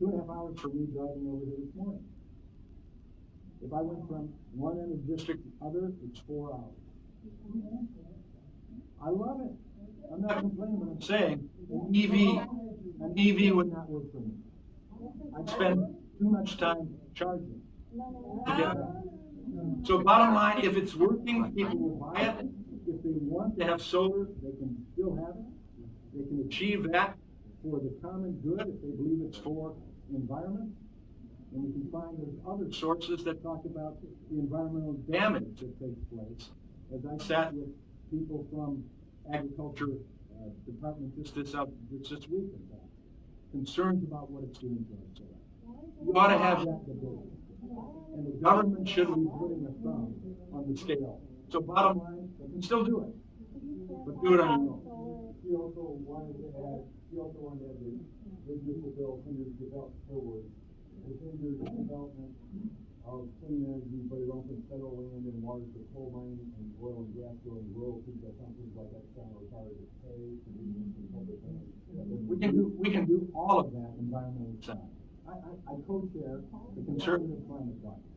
2.5 hours for me driving over here this morning. If I went from one end of the district to the other, it's 4 hours. I love it. I'm not complaining, but I'm saying an EV would not work for me. I'd spend too much time charging to get that. So bottom line, if it's working, people will buy it. If they want to have solar, they can still have it. They can achieve that for the common good if they believe it's for the environment. And we can find there's other sources that talk about the environmental damage that takes place. As I sat with people from Agriculture Department just this week, in fact, concerns about what it's doing to our soil. You ought to have that debate. And the government shouldn't be putting a thumb on the scale. So bottom line, they can still do it, but do it on your own. She also wanted to add the big beautiful bill hinders forward. It hinders development of clean energy, but it opens federal land and waters for coal mining and oil and gas drilling royalties that companies like Exxon are required to pay to be used in public land. We can do all of that environmental side. I co-chair the Conservative Climate Caucus.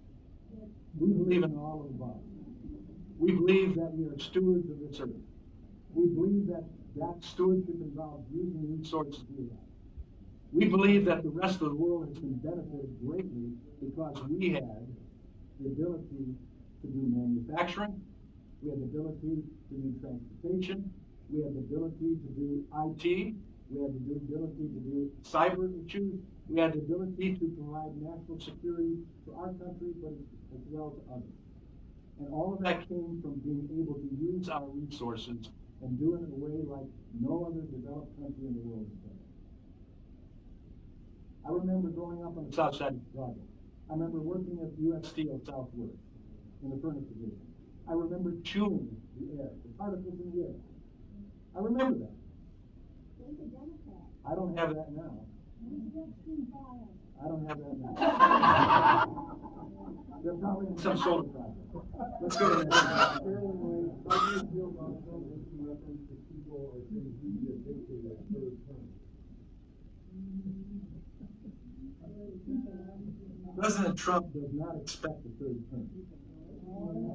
We believe in all of the above. We believe that we are stewards of this earth. We believe that stewardship involves using resources we have. We believe that the rest of the world has been benefited greatly because we had the ability to do manufacturing, we had the ability to do transportation, we had the ability to do IT, we had the ability to do cyber issues, we had the ability to provide national security to our country, but as well to others. And all of that came from being able to use our resources and doing it in a way like no other developed country in the world has done it. I remember growing up on the south side of Chicago. I remember working at U.S. Steel Southward in the furnace division. I remember chewing the air, the particles in the air. I remember that. He's a Democrat. I don't have that now. He's a Epstein file. I don't have that now. They're probably in some solar project. Let's go to the next one. Carolyn Wayne, how do you feel about Trump making reference to people or things he did dictate a third term? President Trump does not expect a third term.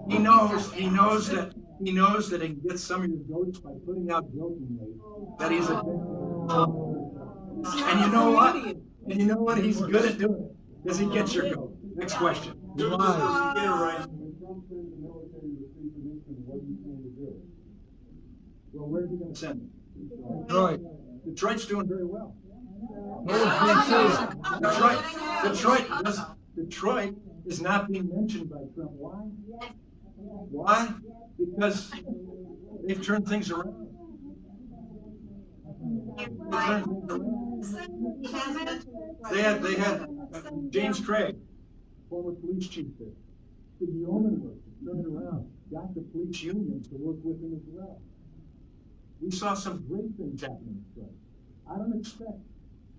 He knows that he can get some of your votes by putting out jokingly that he's a dictator. And you know what? And you know what? He's good at doing it because he gets your vote. Next question. Do this, you get it right. When Trump sends the military to retreat from Nixon, what do you plan to do? Well, where's he going to send them? Detroit. Detroit's doing very well. Detroit is not being mentioned by Trump. Why? Why? Because they've turned things around. They had James Craig, former police chief there, did yeoman work to turn it around, got the police unions to work with him as well. We saw some great things happening in Detroit. I don't expect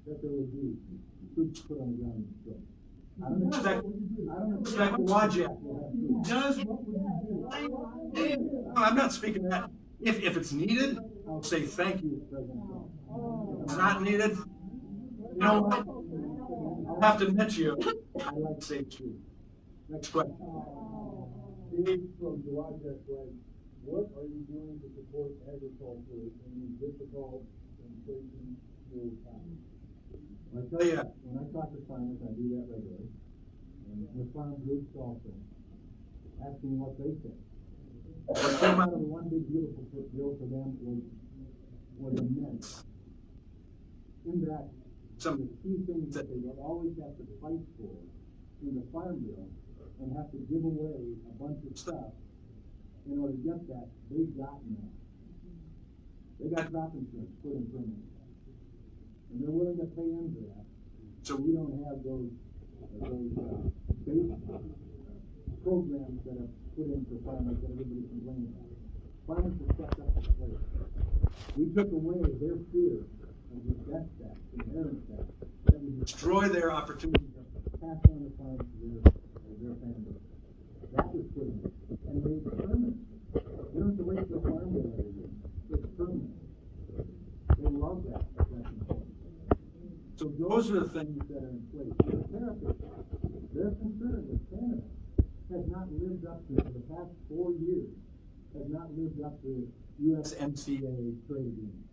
that there will be troops put on the ground in Detroit. I don't expect Wajak will have troops. Does what would you do? No, I'm not speaking of that. If it's needed, I'll say thank you, President Trump. If it's not needed, you know what? I'll have to admit to you, I like to say true. Next question. Dave from Walberg writes, what are you doing to support agriculture in these difficult inflation-fueled times? I tell you, when I talk to farmers, I do that regularly, and with farm groups also, asking what they think. What came out of the one big beautiful bill for them was immense. In that, some of the key things that they will always have to fight for in the farm bill and have to give away a bunch of stuff in order to get that, they've gotten that. They got crop insurance put in permanently. And they're willing to pay into that, so we don't have those base programs that are put in for farmers that everybody complains about. Farmers have stepped up to the plate. We took away their fear of the death tax, inheritance tax, that would destroy their opportunity to pass on the farm to their families. That was put in, and made it permanent. You don't have to wait for a farm bill every year. It's permanent. They love that. So those are the things that are in place. The therapists, they're concerned that Canada has not lived up to, for the past 4 years, has not lived up to USMCA trade agreement.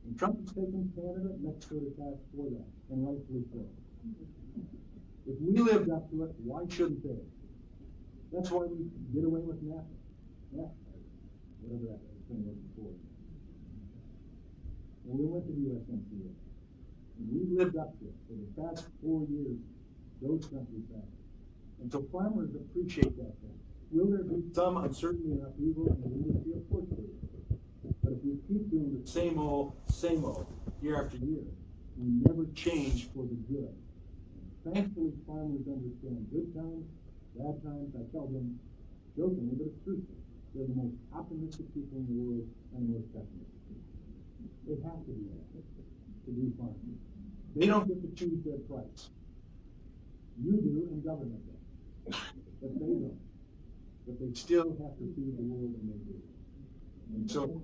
And Trump has taken Canada, Mexico to task for that, and rightfully so. If we lived up to it, why shouldn't they? That's why we did away with NAFTA. Whatever that thing was before. And we went to the USMCA. And we've lived up to it for the past 4 years, those countries have. And so farmers appreciate that thing. Will there be some uncertainty and upheaval in the industry? Of course there is. But if we keep doing the same old, year after year, we never change for the good. Thankfully, farmers understand good times, bad times. I tell them jokingly, but it's true. They're the most optimistic people in the world and the most pessimistic people. They have to be that to do farming. They don't get to choose their price. You do, and government does. But they don't. But they still have to feed the world, and they do. And so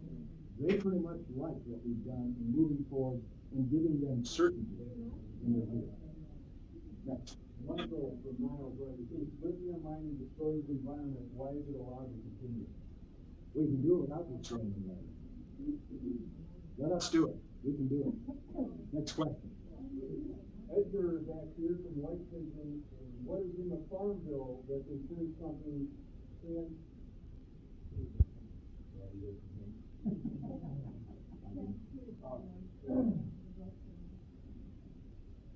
they pretty much like what we've done in moving forward and giving them certainty in their view. Next. Michael from Niles writes, if lithium mining destroys the environment, why is it allowed to continue? We can do it without destroying the environment. Let us do it. We can do it. Next question. Edgar back here from White Pigeon, what is in the farm bill that insurance companies can't?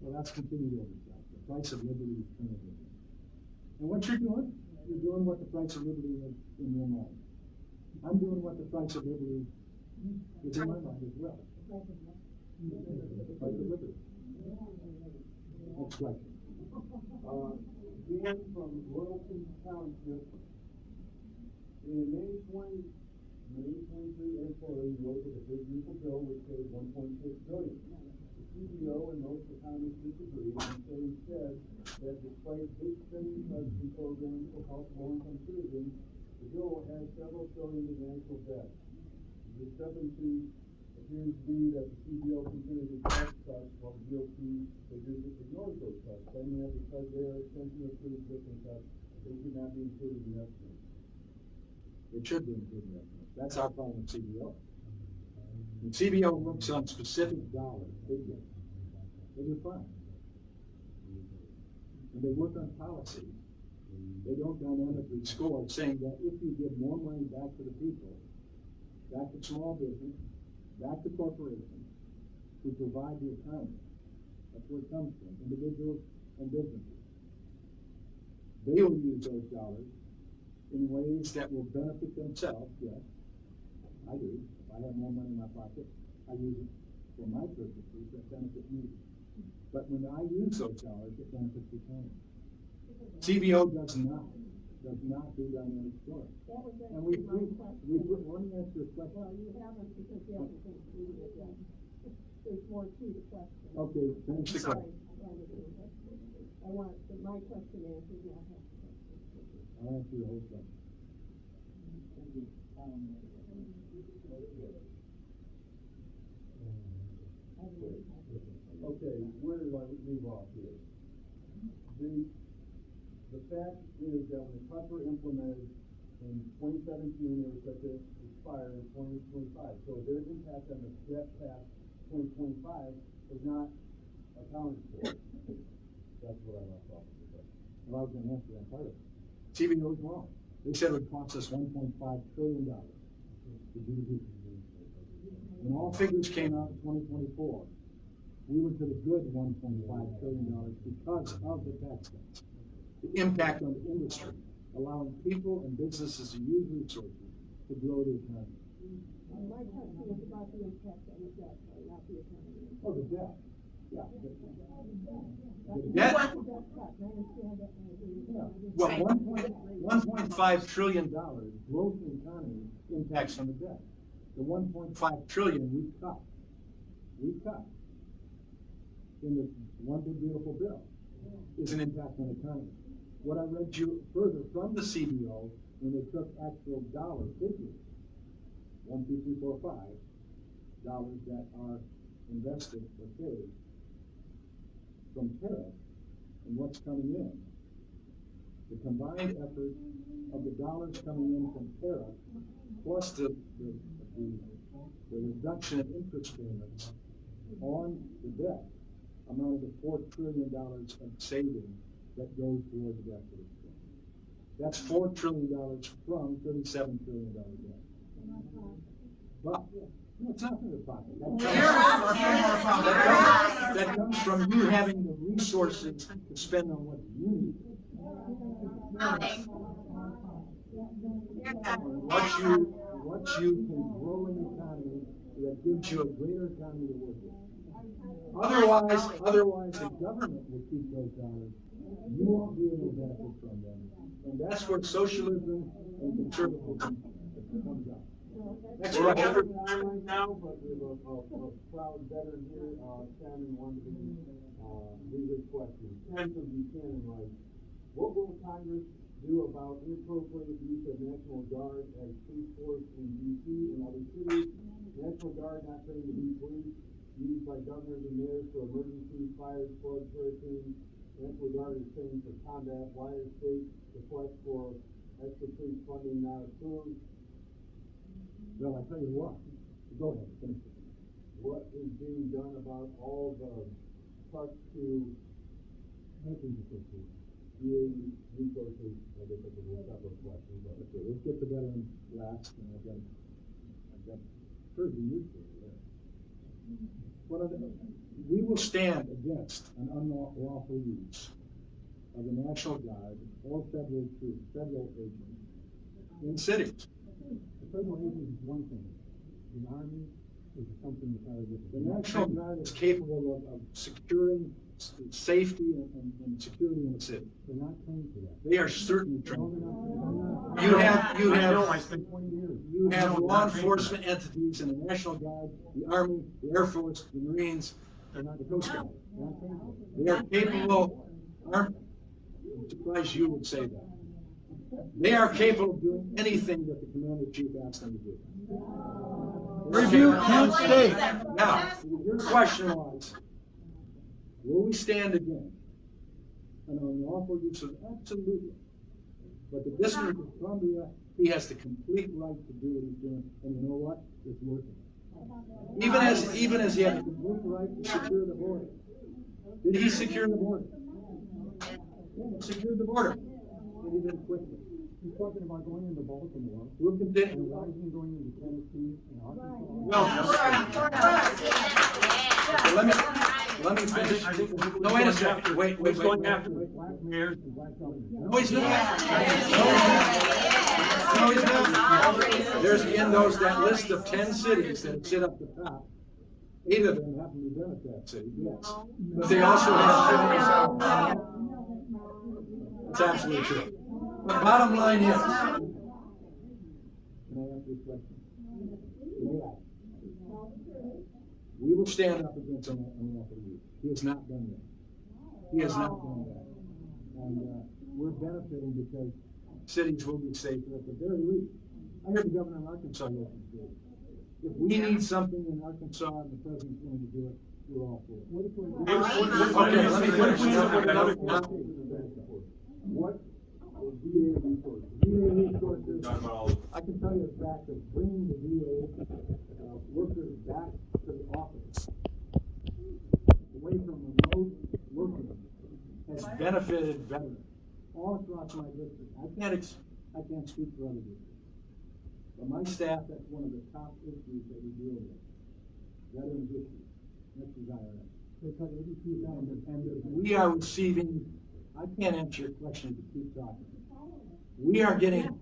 Well, that's continued oversight. The price of liberty is currently. And what you're doing what the price of liberty is in your mind. I'm doing what the price of liberty is in my mind as well. Price of liberty. Next question. Dan from Royalton Township. In May 23, April, you wrote a big beautiful bill which says $1.6 billion. The CBO and most economists disagree and say instead that despite big spending cuts and programs to help low-income citizens, the bill has several trillions in actual debt. The discrepancy appears to be that the CBO considers it tax cuts while the GOP ignores those cuts, claiming that because they are extension of pre-existing cuts, they should not be included in estimates. It should be included in estimates. That's our problem with CBO. The CBO looks on specific dollars, figures. They do fine. When they work on policy, they don't dynamically score saying that if you give more money back to the people, back to small business, back to corporations, who provide the economy, that's where it comes from, individuals and businesses. They will use those dollars in ways that will benefit themselves, yes, I do. If I have more money in my pocket, I use it for my purposes that benefit me. But when I use those dollars, it benefits the economy. CBO does not do dynamic scoring. That was And we actually my question. let me answer your question. Well, you haven't because you haven't concluded it yet. There's more to the question. Okay, finish the Sorry. question. I want my question answered, not her question. I'll answer your whole question. Okay, where do I leave off here? The fact is that when the cuts were implemented in 2017, they were set to expire in 2025. So their impact on the debt past 2025 was not accounted for. That's what I left off with the question. Well, I was going to answer that part of it. CBO was wrong. They said it would cost us $1.5 trillion to GDP. When all figures came out in 2024, we were to the good $1.5 trillion because of the tax cuts. The impact on the industry, allowing people and businesses to use resources to grow the economy. My question was about the impact on the debt, not the economy. Oh, the debt. Yeah. The debt? debt cut, I understand that. Well, $1.5 trillion growth in the economy impacts on the debt. The $1.5 trillion we cut in the one big beautiful bill is an impact on the economy. What I read you further from the CBO, when they took actual dollar figures, 1, 2, 3, 4, 5 dollars that are invested or saved from tariff and what's coming in, the combined effort of the dollars coming in from tariff plus the reduction of interest payments on the debt amounted to $4 trillion of savings that goes toward the debt service. That's $4 trillion from $37 trillion debt. But no, it's not from your pocket. That comes from you having the resources to spend on what you need. What you can grow in the economy that gives you a greater economy to work with. Otherwise the government will keep those dollars. You won't be able to benefit from them. And that's where socialism and conservatism comes out. That's We're right. over time right now, but we have a proud veteran here, Shannon, wanted to read this question. Ken from Buchanan writes, what will Congress do about inappropriate use of National Guard as police force in D.C. and other cities? National Guard not trained to be police, used by governors and mayors for emergencies, fires, floods, hurricanes. National Guard is trained for combat. Why is state request for extra police funding not approved? Well, I tell you what. Go ahead, finish it. What is being done about all the cuts to VA resources? I guess that's a separate question, but Okay, let's get the veterans last, and I've got pretty useful there. We will stand against an unlawful use of the National Guard or federal agents in cities. federal agency is one thing, the Army is something entirely different. The National Guard is capable of securing safety and security in the city. They're not trained for that. They are certainly No, trained. they're not. You have, I spent 20 years. you have law enforcement entities in the National Guard, the Army, the Air Force, the Marines, They're not the Coast Guard. They're not trained for it. They are capable, I'm surprised you would say that. They are capable of doing anything that the commander-in-chief asks them to do. Review Kent State. Now, your question was, will we stand again? And on the awful use of, absolutely. But the District of Columbia, he has the complete right to do what he's doing, and you know what? It's working. Even as he had the complete right to secure the border. Did he secure the border? Yeah, he secured the border. And he did it quickly. He's talking about going into Baltimore, We'll and continue. rising going into Tennessee and Arkansas. Let me finish. No, wait a second. Wait. He's going after Black mayors and black governors. No, he's not. No, he's not. There's in that list of 10 cities that sit up the top. 8 of them happen to be Democrat cities, yes. But they also have cities. That's absolutely true. But bottom line is. Can I ask you a question? May I? We will stand up against him on the awful youth. He has not done that. He has not done that. And we're benefiting because cities will be safer at the very least. I heard the governor of Arkansas yesterday. If we need something in Arkansas and the president's willing to do it, we're all for it. Okay, let me finish. What is VA resources? VA resources, I can tell you the fact of bringing the VA workers back to the office, away from remote working, has benefited veterans all across my district. I can't speak for other districts. But my staff, that's one of the top issues that we deal with. Veterans issues. Next is IRS. They cut 82,000. And we are receiving, I can't answer your question if you keep talking. We are getting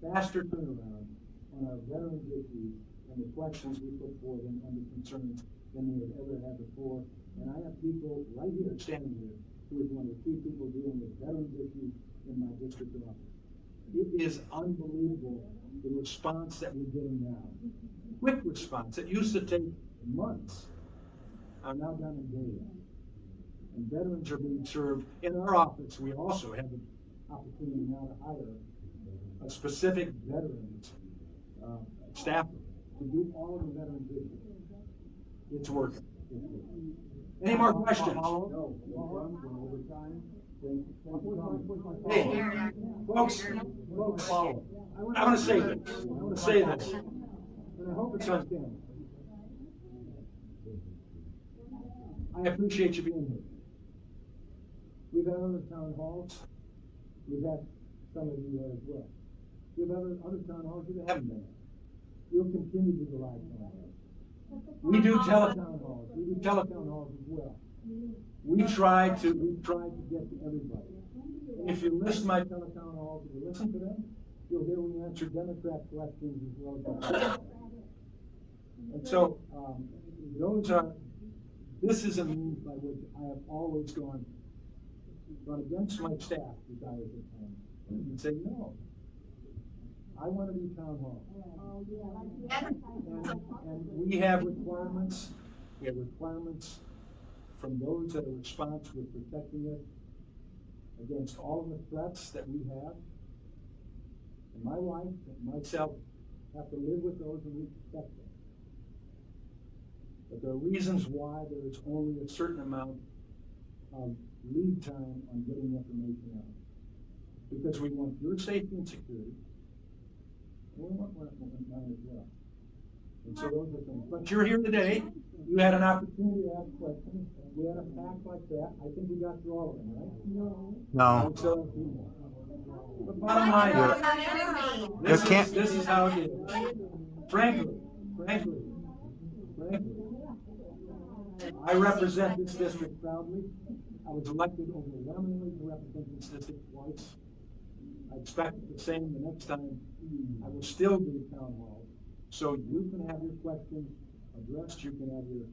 faster turnaround on our veterans issues and the questions we put forward under concerns than we have ever had before. And I have people right here, standing here, who is one of the key people dealing with veterans issues in my district office. It is unbelievable the response that we're getting now. Quick response. It used to take months. Are now done in days. And veterans are being served. In our office, we also have an opportunity now to hire a specific veterans staffer to do all of the veterans issues. It's working. Any more questions? No. Overtime. Hey, folks, I want to say this. And I hope it's on camera. I appreciate you being here. We've had other town halls. We've had some of you there as well. We've had other town halls that haven't been there. We'll continue to do live town halls. We do teletown halls. We do teletown halls as well. We try to get to everybody. And if you listen to my teletown halls, if you listen to them, you'll hear we answer Democrat questions as well as Democrat. And so, this is a means by which I have always gone against my staff, desires at times, and say, no, I want to be town hall. And we have requirements. We have requirements from those that are responsible for protecting us against all of the threats that we have. And my wife and myself have to live with those and we respect them. But there are reasons why there is only a certain amount of lead time on getting information out. Because we want your safety and security, and we want mine as well. And so those are things. But you're here today, you had an opportunity to ask questions. We had a pack like that. I think we got through all of them, right? No. So, the bottom line is, this is how it is. Frankly, I represent this district proudly. I was elected overwhelmingly to represent this district twice. I expect the same the next time. I will still do town halls, so you can have your questions addressed, you can have your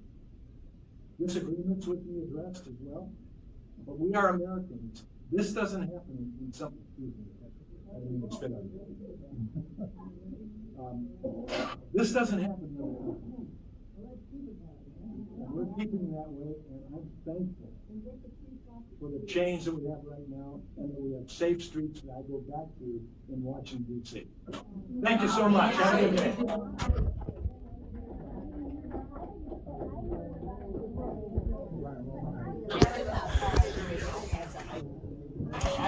disagreements with me addressed as well. But we are Americans. This doesn't happen in some, excuse me, I didn't even spit on you. This doesn't happen in other countries. And we're keeping it that way, and I'm thankful for the change that we have right now, and that we have safe streets that I go back to in Washington, D.C. Thank you so much. Have a good day.